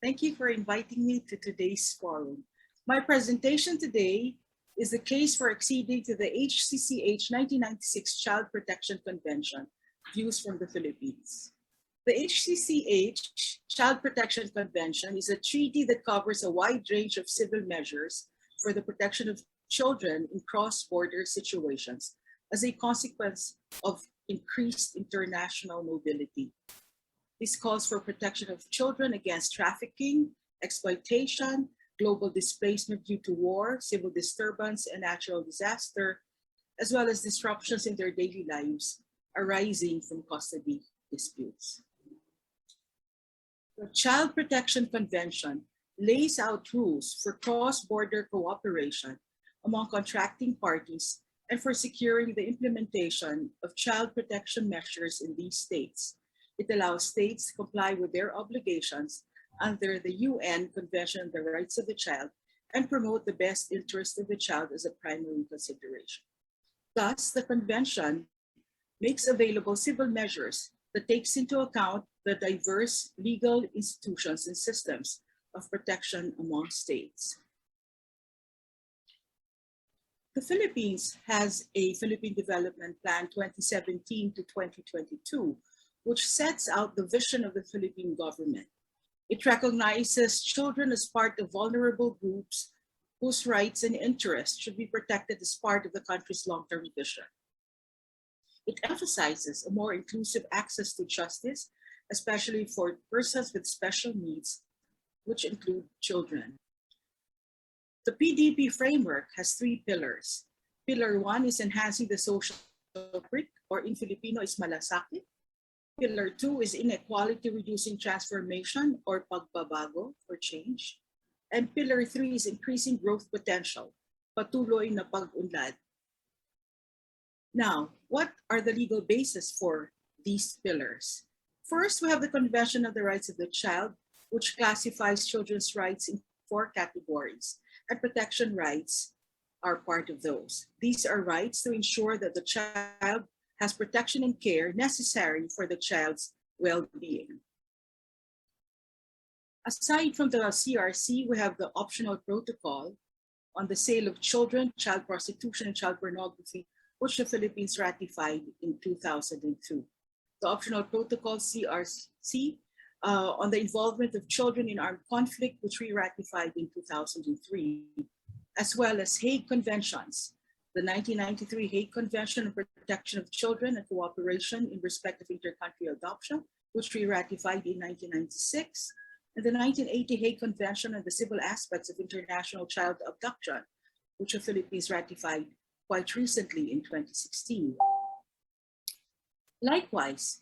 Thank you for inviting me to today's forum. My presentation today is the case for acceding to the HCCH 1996 Child Protection Convention, views from the Philippines. The HCCH Child Protection Convention is a treaty that covers a wide range of civil measures for the protection of children in cross-border situations as a consequence of increased international mobility. This calls for protection of children against trafficking, exploitation, global displacement due to war, civil disturbance, and natural disaster, as well as disruptions in their daily lives arising from custody disputes. The Child Protection Convention lays out rules for cross-border cooperation among contracting parties and for securing the implementation of child protection measures in these states. It allows states to comply with their obligations under the UN Convention on the Rights of the Child and promote the best interest of the child as a primary consideration. Thus, the convention makes available civil measures that takes into account the diverse legal institutions and systems of protection among states. The Philippines has a Philippine Development Plan 2017 to 2022, which sets out the vision of the Philippine government. It recognizes children as part of vulnerable groups whose rights and interests should be protected as part of the country's long-term vision. It emphasizes a more inclusive access to justice, especially for persons with special needs, which include children. The PDP framework has 3 pillars. Pillar 1 is enhancing the social fabric, or in Filipino is malasakit. Pillar 2 is inequality reducing transformation, or pagbabago, for change. And Pillar 3 is increasing growth potential, patuloy na pag-unlad. Now, what are the legal basis for these pillars? First, we have the Convention on the Rights of the Child, which classifies children's rights in 4 categories, and protection rights are part of those. These are rights to ensure that the child has protection and care necessary for the child's well-being. Aside from the CRC, we have the optional protocol on the sale of children, child prostitution, and child pornography, which the Philippines ratified in 2002. The optional protocol CRC on the involvement of children in armed conflict, which we ratified in 2003, as well as Hague Conventions, the 1993 Hague Convention on Protection of Children and Cooperation in respect of inter-country adoption, which we ratified in 1996, and the 1980 Hague Convention on the Civil Aspects of International Child Abduction, which the Philippines ratified quite recently in 2016. Likewise,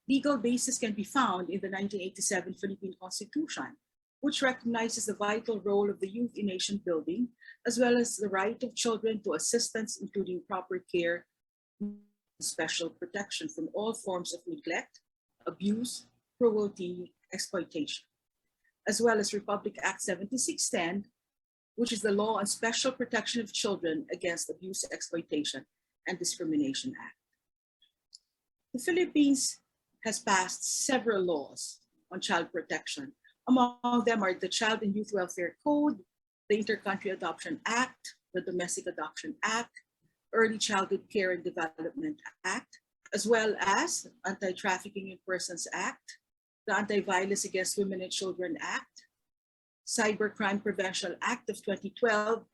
legal basis can be found in the 1987 Philippine Constitution, which recognizes the vital role of the youth in nation building, as well as the right of children to assistance, including proper care and special protection from all forms of neglect, abuse, cruelty, exploitation, as well as Republic Act 7610, which is the Law on Special Protection of Children Against Abuse, Exploitation, and Discrimination Act. The Philippines has passed several laws on child protection. Among them are the Child and Youth Welfare Code, the Inter-Country Adoption Act, the Domestic Adoption Act, Early Childhood Care and Development Act, as well as Anti-Trafficking in Persons Act, the Anti-Violence Against Women and Children Act, Cybercrime Prevention Act of 2012,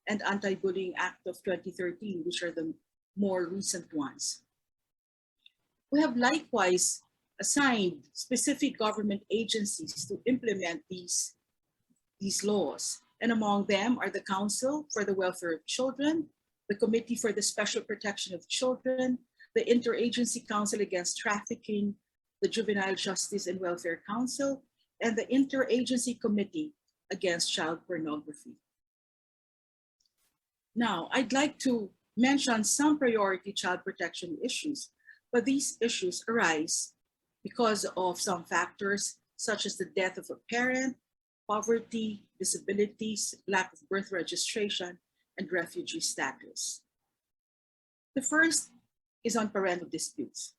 and Anti-Bullying Act of 2013, which are the more recent ones. We have likewise assigned specific government agencies to implement these laws. And among them are the Council for the Welfare of Children, the Committee for the Special Protection of Children, the Interagency Council Against Trafficking, the Juvenile Justice and Welfare Council, and the Interagency Committee Against Child Pornography. Now, I'd like to mention some priority child protection issues, but these issues arise because of some factors such as the death of a parent, poverty, disabilities, lack of birth registration, and refugee status. The first is on parental disputes.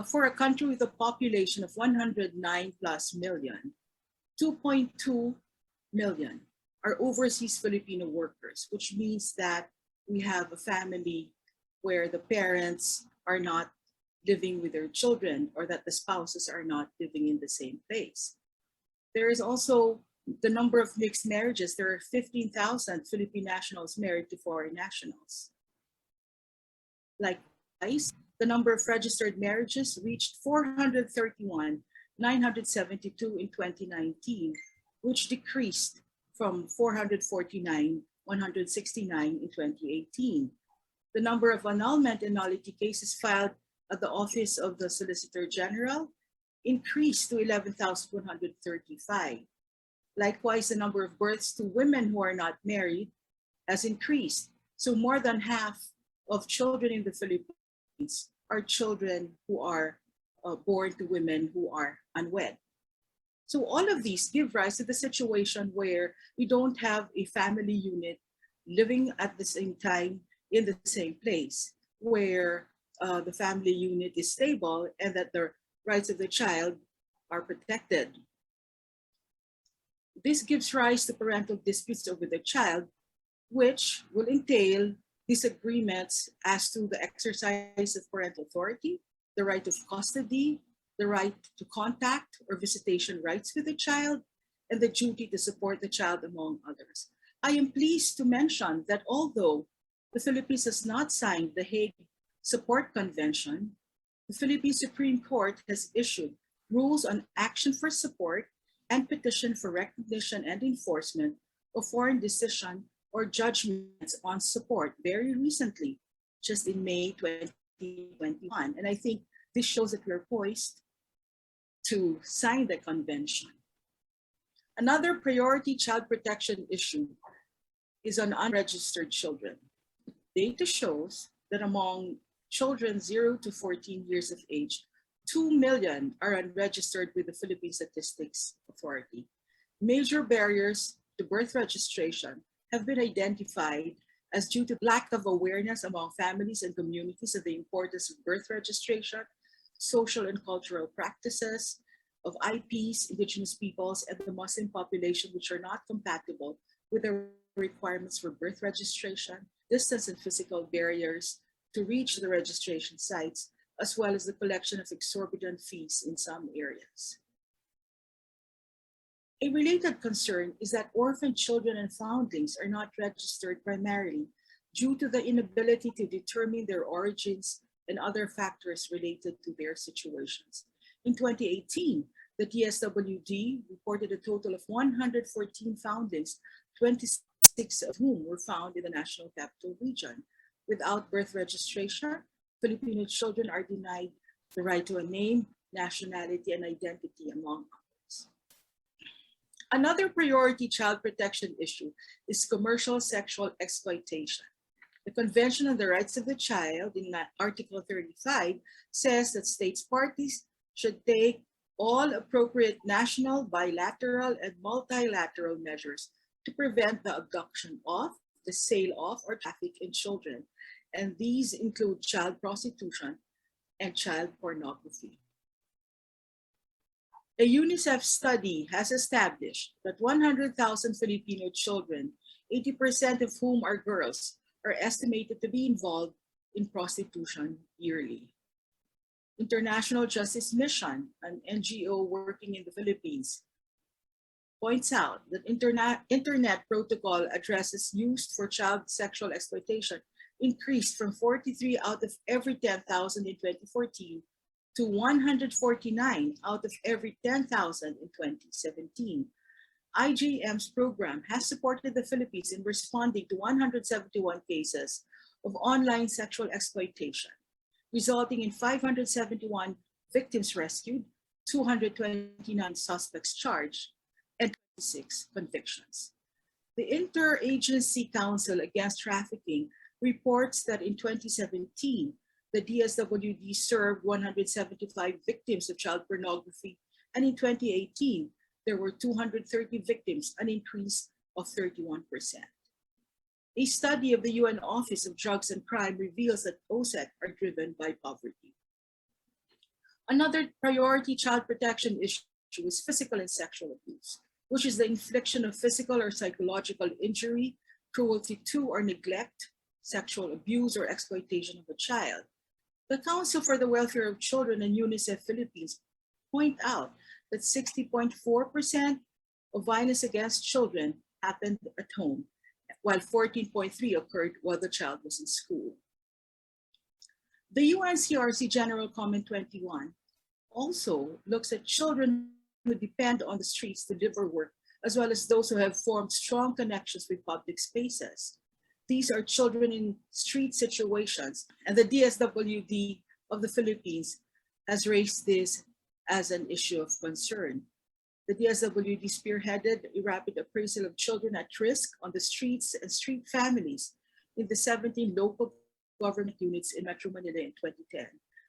For a country with a population of 109+ million, 2.2 million are overseas Filipino workers, which means that we have a family where the parents are not living with their children or that the spouses are not living in the same place. There is also the number of mixed marriages. There are 15,000 Philippine nationals married to foreign nationals. Likewise, the number of registered marriages reached 431,972 in 2019, which decreased from 449,169 in 2018. The number of annulment and nullity cases filed at the Office of the Solicitor General increased to 11,135. Likewise, the number of births to women who are not married has increased. So more than half of children in the Philippines are children who are born to women who are unwed. So all of these give rise to the situation where we don't have a family unit living at the same time in the same place, where the family unit is stable and that the rights of the child are protected. This gives rise to parental disputes over the child, which will entail disagreements as to the exercise of parental authority, the right of custody, the right to contact or visitation rights with the child, and the duty to support the child, among others. I am pleased to mention that although the Philippines has not signed the Hague Support Convention, the Philippine Supreme Court has issued rules on action for support and petition for recognition and enforcement of foreign decision or judgments on support very recently, just in May 2021. And I think this shows that we're poised to sign the convention. Another priority child protection issue is on unregistered children. Data shows that among children 0 to 14 years of age, 2 million are unregistered with the Philippine Statistics Authority. Major barriers to birth registration have been identified as due to lack of awareness among families and communities of the importance of birth registration, social and cultural practices of IPs, indigenous peoples, and the Muslim population, which are not compatible with the requirements for birth registration, distance and physical barriers to reach the registration sites, as well as the collection of exorbitant fees in some areas. A related concern is that orphan children and foundlings are not registered primarily due to the inability to determine their origins and other factors related to their situations. In 2018, the DSWD reported a total of 114 foundlings, 26 of whom were found in the National Capital Region. Without birth registration, Filipino children are denied the right to a name, nationality, and identity, among others. Another priority child protection issue is commercial sexual exploitation. The Convention on the Rights of the Child in Article 35 says that states parties should take all appropriate national, bilateral, and multilateral measures to prevent the abduction of, the sale of, or traffic in children. And these include child prostitution and child pornography. A UNICEF study has established that 100,000 Filipino children, 80% of whom are girls, are estimated to be involved in prostitution yearly. International Justice Mission, an NGO working in the Philippines, points out that internet protocol addresses used for child sexual exploitation increased from 43 out of every 10,000 in 2014 to 149 out of every 10,000 in 2017. IJM's program has supported the Philippines in responding to 171 cases of online sexual exploitation, resulting in 571 victims rescued, 229 suspects charged, and 26 convictions. The Interagency Council Against Trafficking reports that in 2017, the DSWD served 175 victims of child pornography, and in 2018, there were 230 victims, an increase of 31%. A study of the UN Office of Drugs and Crime reveals that OSEC are driven by poverty. Another priority child protection issue is physical and sexual abuse, which is the infliction of physical or psychological injury, cruelty to or neglect, sexual abuse, or exploitation of a child. The Council for the Welfare of Children and UNICEF Philippines point out that 60.4% of violence against children happened at home, while 14.3% occurred while the child was in school. The UNCRC General Comment 21 also looks at children who depend on the streets to live or work, as well as those who have formed strong connections with public spaces. These are children in street situations, and the DSWD of the Philippines has raised this as an issue of concern. The DSWD spearheaded a rapid appraisal of children at risk on the streets and street families in the 17 local government units in Metro Manila in 2010,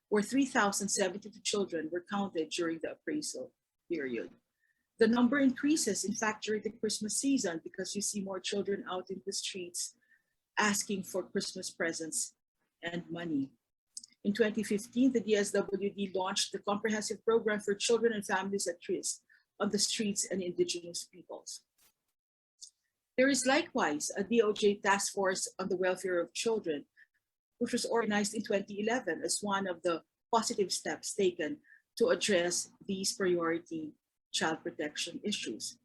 where 3,072 children were counted during the appraisal period. The number increases, in fact, during the Christmas season because you see more children out in the streets asking for Christmas presents and money. In 2015, the DSWD launched the Comprehensive Program for Children and Families at Risk on the Streets and Indigenous Peoples. There is likewise a DOJ task force on the welfare of children, which was organized in 2011 as one of the positive steps taken to address these priority child protection issues.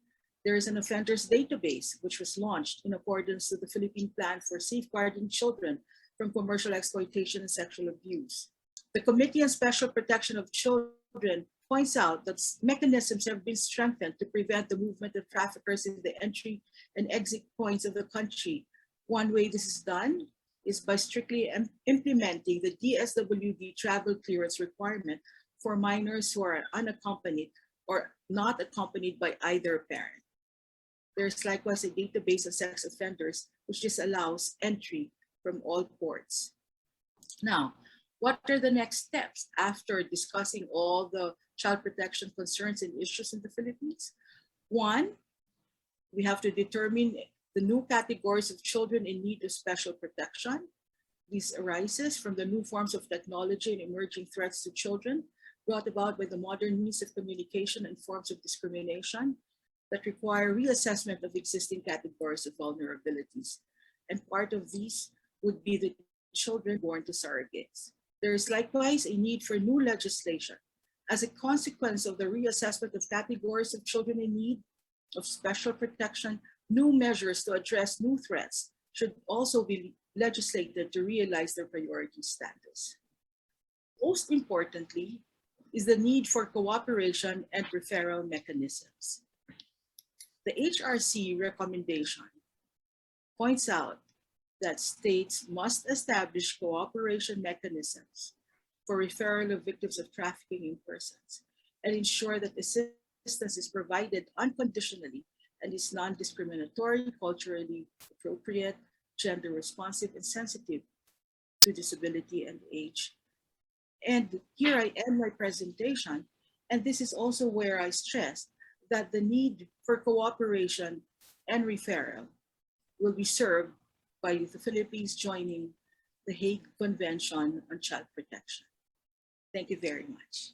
There is an offenders database which was launched in accordance with the Philippine Plan for Safeguarding Children from Commercial Exploitation and Sexual Abuse. The Committee on Special Protection of Children points out that mechanisms have been strengthened to prevent the movement of traffickers in the entry and exit points of the country. One way this is done is by strictly implementing the DSWD travel clearance requirement for minors who are unaccompanied or not accompanied by either parent. There's likewise a database of sex offenders, which just allows entry from all ports. Now, what are the next steps after discussing all the child protection concerns and issues in the Philippines? One, we have to determine the new categories of children in need of special protection. This arises from the new forms of technology and emerging threats to children brought about by the modern means of communication and forms of discrimination that require reassessment of existing categories of vulnerabilities. And part of these would be the children born to surrogates. There is likewise a need for new legislation. As a consequence of the reassessment of categories of children in need of special protection, new measures to address new threats should also be legislated to realize their priority status. Most importantly is the need for cooperation and referral mechanisms. The HRC recommendation points out that states must establish cooperation mechanisms for referral of victims of trafficking in persons and ensure that assistance is provided unconditionally and is non-discriminatory, culturally appropriate, gender responsive, and sensitive to disability and age. And here I end my presentation, and this is also where I stress that the need for cooperation and referral will be served by the Philippines joining the Hague Convention on Child Protection. Thank you very much.